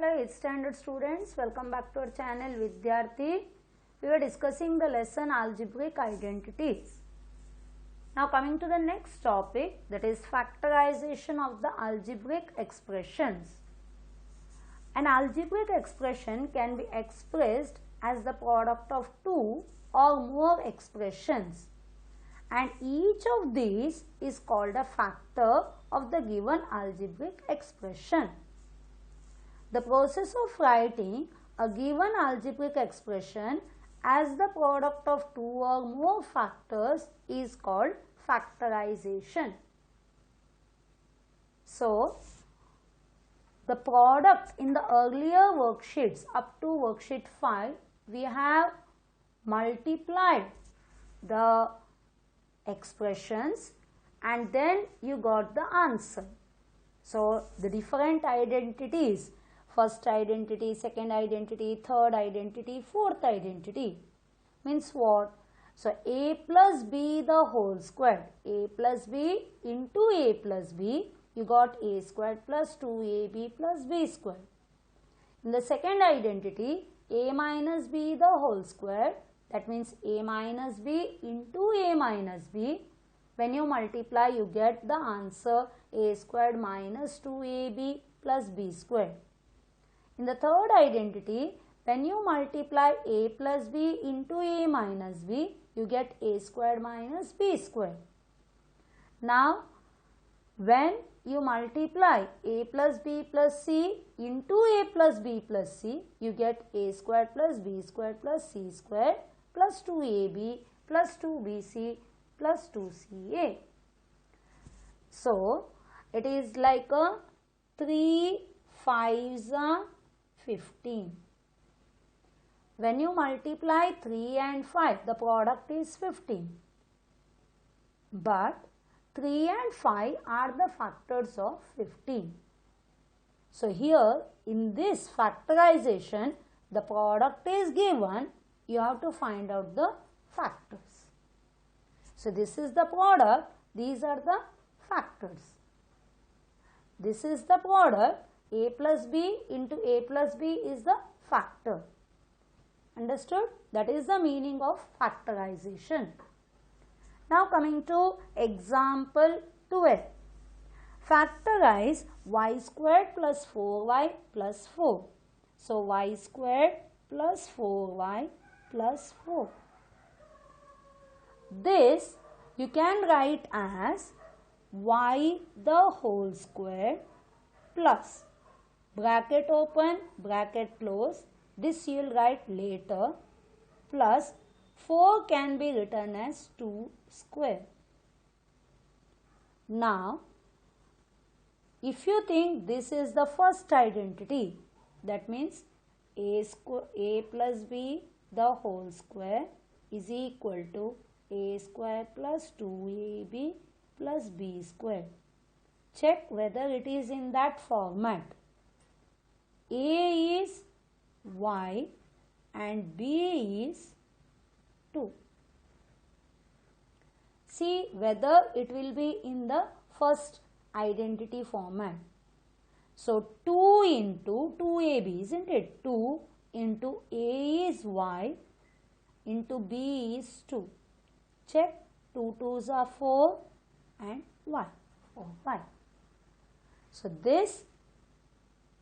Hello 8th standard students, welcome back to our channel Vidyarthi. We were discussing the lesson algebraic identities. Now coming to the next topic, that is factorization of the algebraic expressions. An algebraic expression can be expressed as the product of two or more expressions, and each of these is called a factor of the given algebraic expression. The process of writing a given algebraic expression as the product of two or more factors is called factorization. So, the product in the earlier worksheets up to worksheet 5, we have multiplied the expressions and then you got the answer. So, the different identities, first identity, second identity, third identity, fourth identity means what? So, a plus b the whole squared, a plus b into a plus b, you got a squared plus 2ab plus b squared. In the second identity, a minus b the whole squared, that means a minus b into a minus b. When you multiply, you get the answer a squared minus 2ab plus b squared. In the third identity, when you multiply a plus b into a minus b, you get a squared minus b squared. Now, when you multiply a plus b plus c into a plus b plus c, you get a squared plus b squared plus c squared plus 2ab plus 2bc plus 2ca. So, it is like a 3 5s are 15. When you multiply 3 and 5, the product is 15. But 3 and 5 are the factors of 15. So, here in this factorization, the product is given, you have to find out the factors. So, this is the product, these are the factors. This is the product, a plus b into a plus b is the factor. Understood? That is the meaning of factorization. Now coming to example 12. Factorize y squared plus 4y plus 4. So, y squared plus 4y plus 4. This you can write as y the whole square plus bracket open, bracket close, this you will write later, plus 4 can be written as 2 square. Now, if you think this is the first identity, that means a plus b the whole square is equal to a square plus 2ab plus b square. Check whether it is in that format. A is y and b is 2. See whether it will be in the first identity format. So, 2 into 2ab, isn't it? 2 into a is y into b is 2. Check, 2 2s are 4 and y, 4y. So, this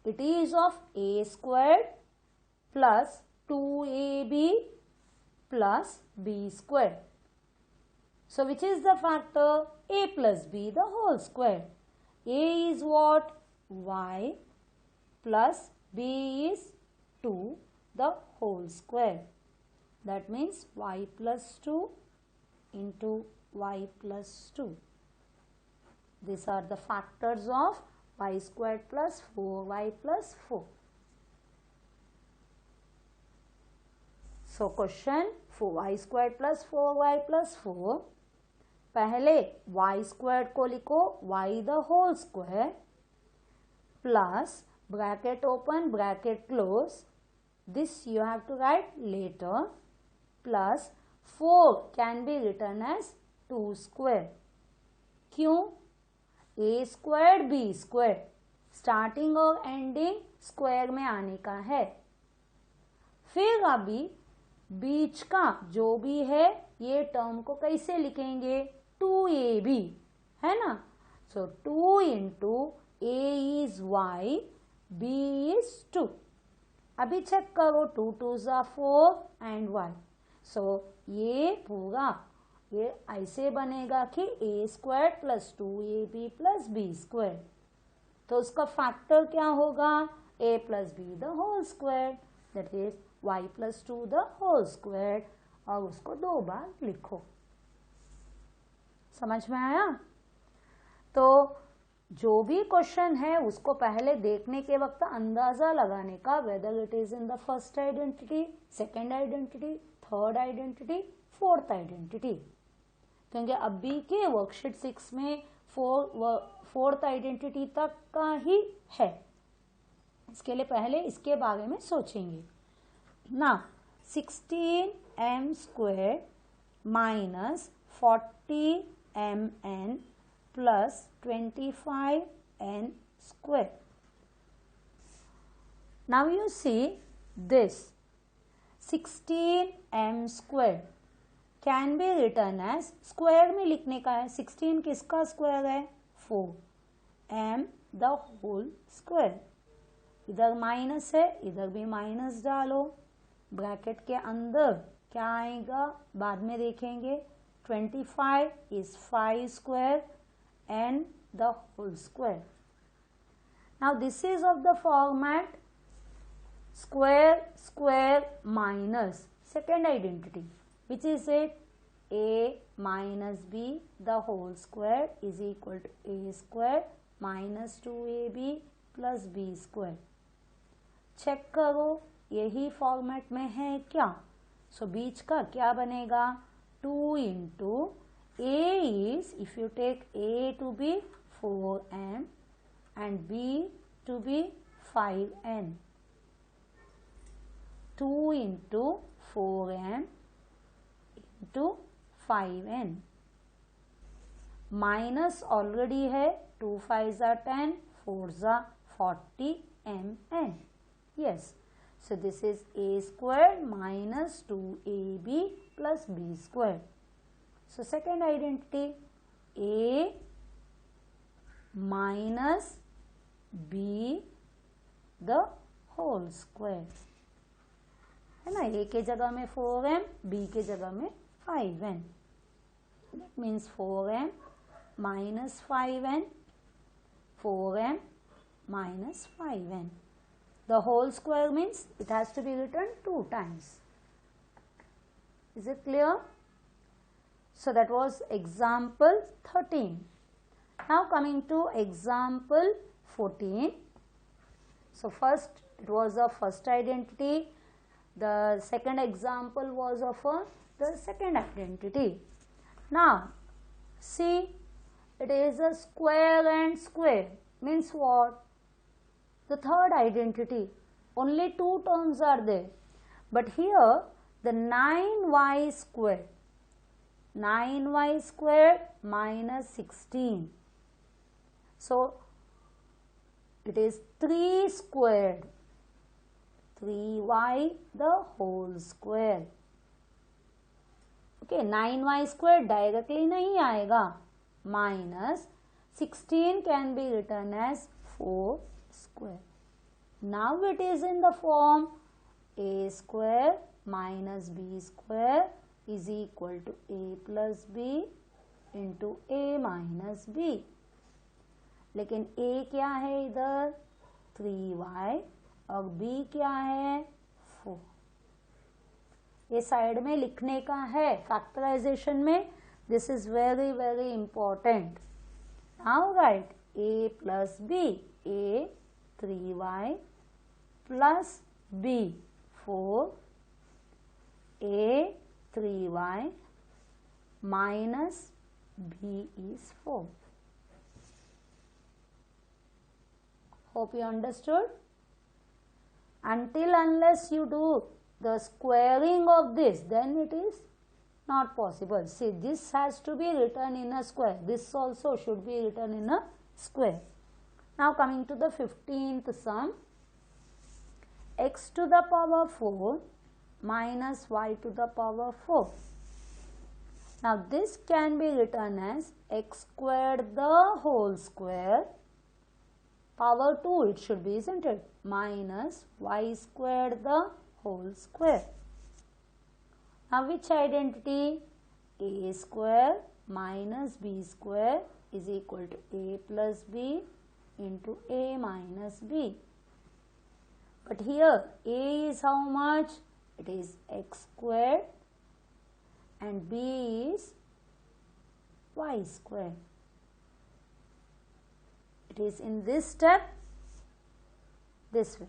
it is of a squared plus 2ab plus b squared. So, which is the factor? A plus b the whole square. A is what? Y plus b is 2 the whole square. That means y plus 2 into y plus 2. These are the factors of y squared plus 4y plus 4. So, question for y squared plus 4y plus 4. पहले y squared को लिखो y the whole square plus bracket open, bracket close. This you have to write later, plus 4 can be written as 2 square. क्यों? a squared b squared, starting or ending square में आने का है। फिर अभी बीच का जो भी है ये टर्म को कैसे लिखेंगे, 2ab है ना। सो 2 into a is y, b is 2। अभी चेक करो, 2 2 ज़ा 4 एंड y। सो ये पूरा ये ऐसे बनेगा कि a square plus 2ab plus b square. तो उसका फैक्टर क्या होगा, a plus b the whole square, that is y plus 2 the whole square, और उसको 2 बार लिखो। समझ में आया। तो जो भी क्वेश्चन है उसको पहले देखने के वक्त अंदाजा लगाने का, whether it is in the first identity, second identity, third identity, fourth identity, क्योंकि अभी के वर्कशीट 6 में फोर्थ आइडेंटिटी तक का ही है। इसके लिए पहले इसके बारे में सोचेंगे ना। 16m square minus 40mn plus 25n square. Now you see this 16m square can be written as, square में लिखने का है, 16 किसका स्क्वायर है, 4, m the whole square। इधर माइनस है, इधर भी माइनस डालो, ब्रैकेट के अंदर क्या आएगा बाद में देखेंगे। 25 is 5 square and the whole square. Now this is of the format square square minus second identity, which is it, a minus b the whole square is equal to a square minus 2ab plus b square। Check करो यही format में है क्या। सो बीच का क्या बनेगा, 2 into a is, if you take a to be 4m and b to be 5n, 2 into 4m into 5n, minus already है, 2 5 ज़ा 10, 4 ज़ा 40 mn। yes, so this is a square minus 2ab plus b square। So second identity, a minus b the whole square, है ना। a के जगह में 4m, b के जगह में 5n, that means 4m minus 5n, 4m minus 5n। The whole square means it has to be written 2 times. Is it clear? So that was example 13. Now coming to example 14. So first it was a first identity. The second example was of the second identity. Now see, it is a square and square, means what? The third identity, only 2 terms are there, but here the 9y square, 9y square minus 16, so it is 3 squared, 3y the whole square। okay, 9y square directly नहीं आएगा, minus 16 can be written as 4 square। Now it is in the form a square minus b square is equal to a plus b into a minus b। लेकिन a क्या है इधर, 3y, और b क्या है, 4। ये साइड में लिखने का है फैक्टराइजेशन में, this is very very important. Now right a plus b, a 3y plus b 4, a 3y minus b is 4। Hope you understood. Until unless you do the squaring of this, then it is not possible. See, this has to be written in a square, this also should be written in a square। Now coming to the 15th sum, x to the power 4 minus y to the power 4. Now this can be written as x squared the whole square power 2 it should be, isn't it? Minus y squared the whole square. Now which identity? A square minus b square is equal to a plus b into a minus b. But here a is how much? It is x squared and b is y squared. It is in this step this way.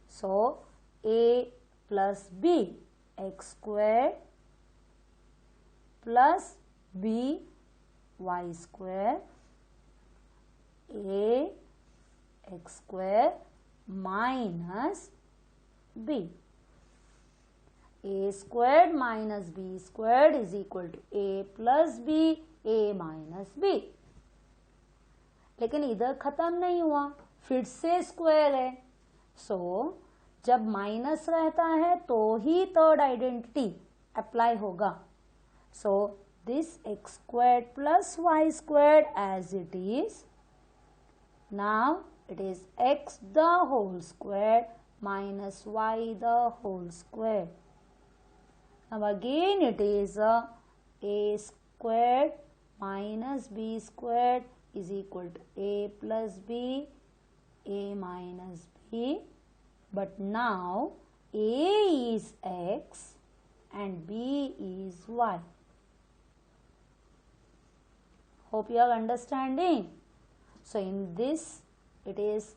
So a plus b, x squared plus b, y squared, a x squared minus b. A squared minus b squared is equal to a plus b, a minus b. लेकिन इधर खत्म नहीं हुआ, फिर से square है. सो जब minus रहता है तो ही थर्ड आइडेंटिटी अप्लाई होगा. So this x squared plus y squared as it is. Now it is x the whole square minus y the whole square. Now again it is a squared minus b squared is equal to a plus b, a minus b. But now a is x and b is y. Hope you are understanding. So in this it is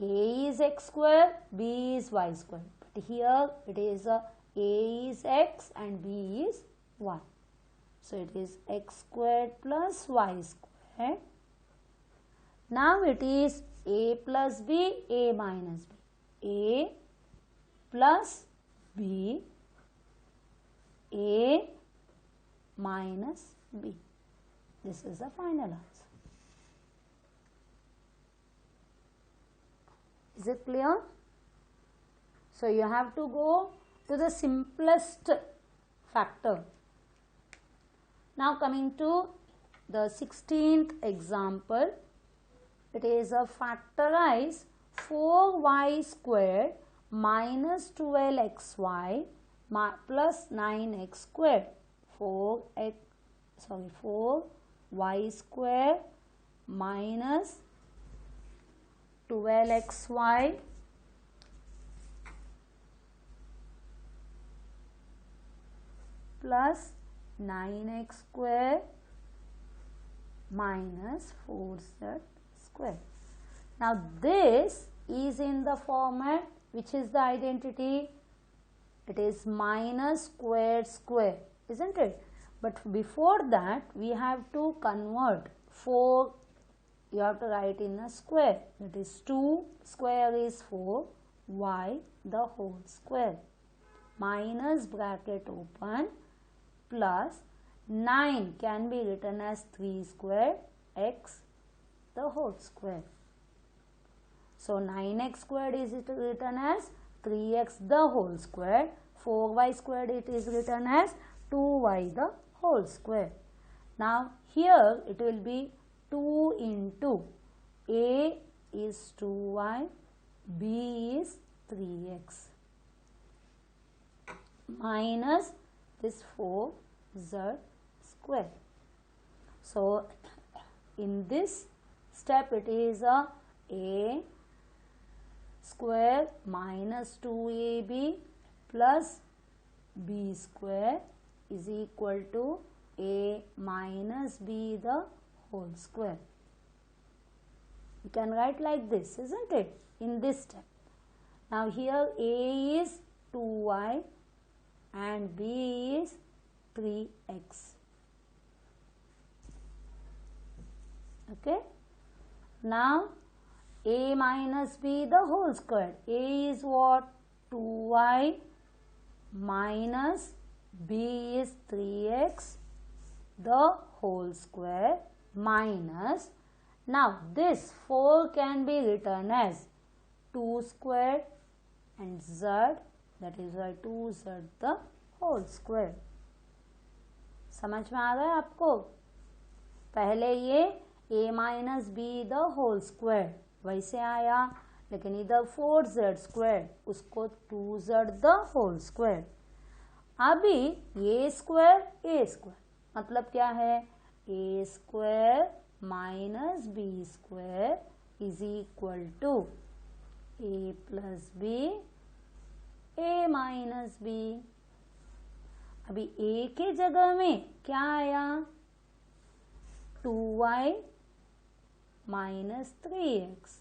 a is x square, b is y square. But here it is a is x and b is y. So it is x squared plus y squared. Now it is a plus b, a minus b. A plus b, a minus b. This is the final answer. Is it clear? So you have to go to the simplest factor. Now coming to the 16th example, it is a factorize 4y squared minus 12xy plus 9x squared. 4y squared minus 12xy plus 9x square minus 4z square. Now this is in the format, which is the identity? It is minus squared square, isn't it? But before that we have to convert 4. You have to write in a square. That is 2 square is 4, y the whole square minus bracket open plus 9 can be written as 3 square x the whole square. So 9x squared is written as 3x the whole square. 4y squared it is written as 2y the whole square. Now here it will be 2 into a is 2y, b is 3x minus this 4z square. So in this step it is a square minus 2ab plus b square is equal to a minus b the whole square. You can write like this, isn't it? In this step. Now here a is 2y and b is 3x. Okay. Now a minus b the whole square. A is what? 2y minus b is 3x the whole square minus, now this 4 can be written as 2 squared and z, that is why 2z the whole square. समझ में आ रहा है आपको? पहले ये a minus b the whole square वैसे आया, लेकिन इधर 4z स्क्वायर, उसको 2z द होल स्क्वायर. अभी a स्क्वायर मतलब क्या है? a square minus b square is equal to a plus b a minus b. अभी a के जगह में क्या आया? 2y minus 3x.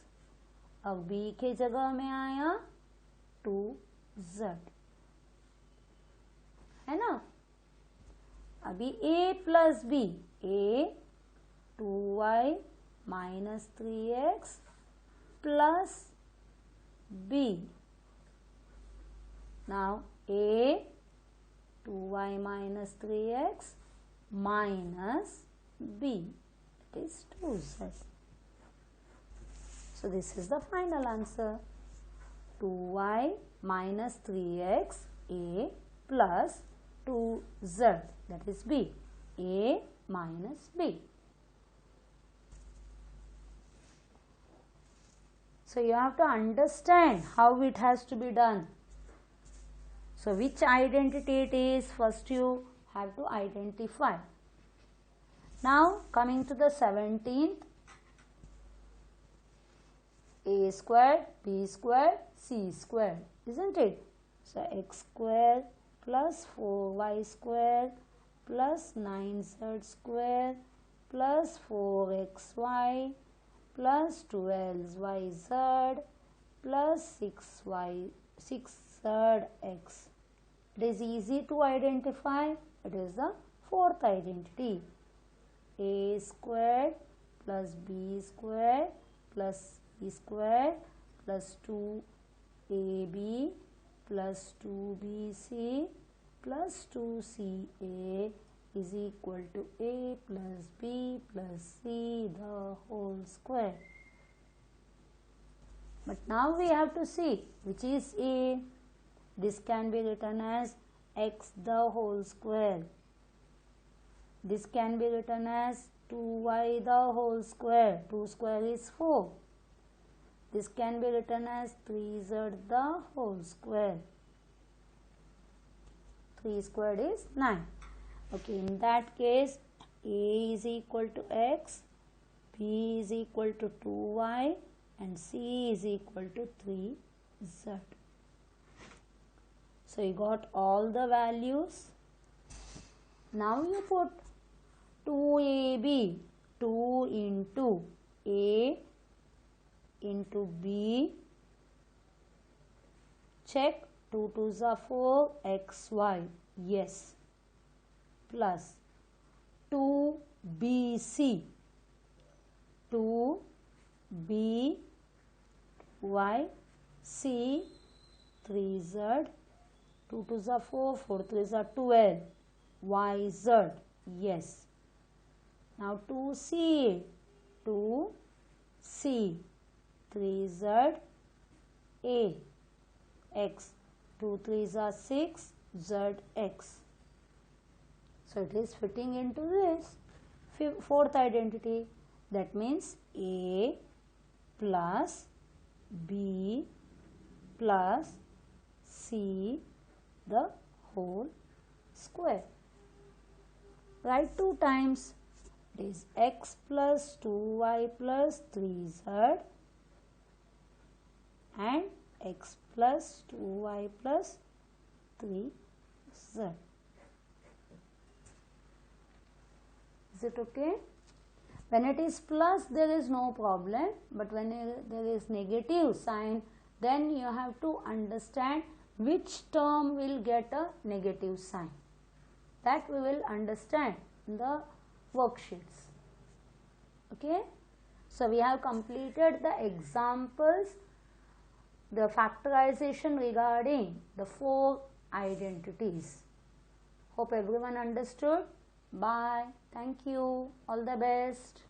अब b के जगह में आया 2z, है ना? अभी a plus b, a 2y minus 3x plus b. Now a 2y minus 3x minus b, it is 2z. So this is the final answer. 2y minus 3x a plus 2z, that is b, a minus b. So you have to understand how it has to be done. So which identity it is, first you have to identify. Now coming to the 17th, a square, b square, c square, isn't it? So x square plus 4y square plus 9z square plus 4xy plus 12yz plus 6zx. It is easy to identify. It is the fourth identity. A squared plus b squared plus c squared plus 2ab plus 2bc plus 2ca is equal to a plus b plus c the whole square. But now we have to see which is a. This can be written as x the whole square. This can be written as 2y the whole square. 2 square is 4. This can be written as 3z the whole square. 3 squared is 9. Okay, in that case, a is equal to x, b is equal to 2y and c is equal to 3z. So you got all the values. Now you put 2ab, 2 into a into b. Check 2 2s are 4, xy, yes, plus 2bc, 2b, y, c, 3z, 2 2s are 4, 4 3s are 12, yz, yes. Now 2ca, 2c, 3z, a, x, 2 3s are 6, zx. So it is fitting into this fourth identity. That means a plus b plus c the whole square. Write 2 times. It is x plus 2y plus 3z and x plus 2y plus 3z. Is it okay? When it is plus, there is no problem, but when there is negative sign, then you have to understand which term will get a negative sign. That we will understand in the worksheets. Okay? So we have completed the examples, the factorization regarding the 4 identities. Hope everyone understood. Bye. Thank you. All the best.